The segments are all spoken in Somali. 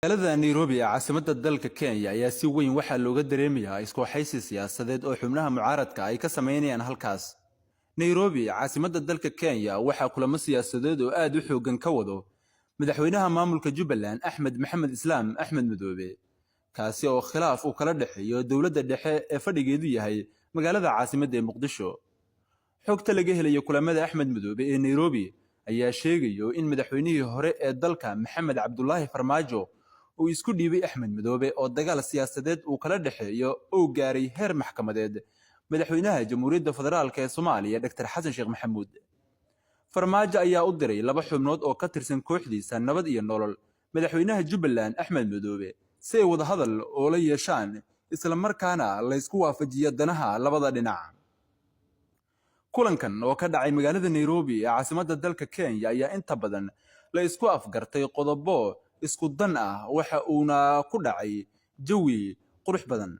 magaalada Nairobi ee caasimadda dalka Kenya ayaa si weyn waxa looga dareemayaa isku xaysi siyaasadeed oo xubnaha mucaaradka ay ka sameynayaan halkaas. Nairobi caasimadda dalka Kenya waxa kulamo siyaasadeed oo aad u xoogan ka wado madaxweynaha maamulka Jubbaland Axmed Maxamed Islaam Axmed Madoobe, kaasi oo khilaaf uu kala dhaxeeyo dowladda dhexe ee fadhigeedu yahay magaalada caasimadda ee Muqdisho. xogta laga helayo kulamada Axmed Madoobe ee Nairobi ayaa sheegayo in madaxweynihii hore ee dalka Maxamed Cabdullaahi Farmaajo uu isku dhiibay Axmed Madoobe oo dagaal siyaasadeed uu kala dhaxeeyo oo gaaray heer maxkamadeed madaxweynaha Jamhuuriyadda Federaalka ee Soomaaliya Dr. Xasan Sheekh Maxamuud. Farmaajo ayaa u diray laba xubnood oo ka tirsan kooxdiisa Nabad iyo Nolol madaxweynaha Jubbaland Axmed Madoobe si ay wada hadal oo la yeeshaan isla markaana la isku waafajiyo danaha labada dhinac. kulankan oo ka dhacay magaalada Nairobi ee caasimadda dalka Kenya ayaa inta badan la isku afgartay qodobo isku dan ah waxa uuna ku dhacay jawi qurux badan.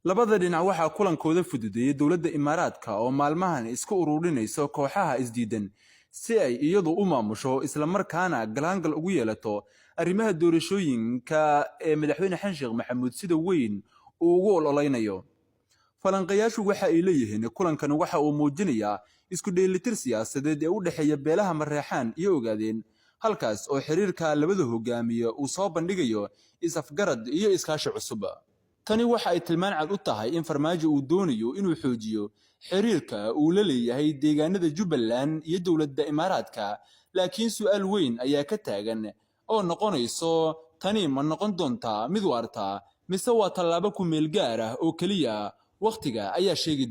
labada dhinac waxa kulankooda fududeeyay dowladda Imaaraadka oo maalmahan isku ururinayso kooxaha isdiidan si ay iyadu u maamusho isla markaana galaangal ugu yeelato arrimaha doorashooyinka ee madaxweyne Xasan Sheekh Maxamuud sida weyn uu ugu ololeynayo. falanqayaashu waxa ay leeyihiin kulankan waxa uu muujinayaa isku dheelitir siyaasadeed ee u dhaxeeya beelaha Mareexaan iyo Ogaadeen, halkaas oo xiriirka labada hogaamiye uu soo bandhigayo is-afgarad iyo iskaashi cusub. tani waxa ay tilmaan cad u tahay in Farmaajo uu doonayo inuu xoojiyo xiriirka uu la leeyahay deegaanada Jubbaland iyo dowladda Imaaraadka, laakiin su'aal weyn ayaa ka taagan oo noqonayso tani ma noqon doontaa mid waarta mise waa tallaabo ku meel gaar ah oo kaliya waqtiga ayaa sheegi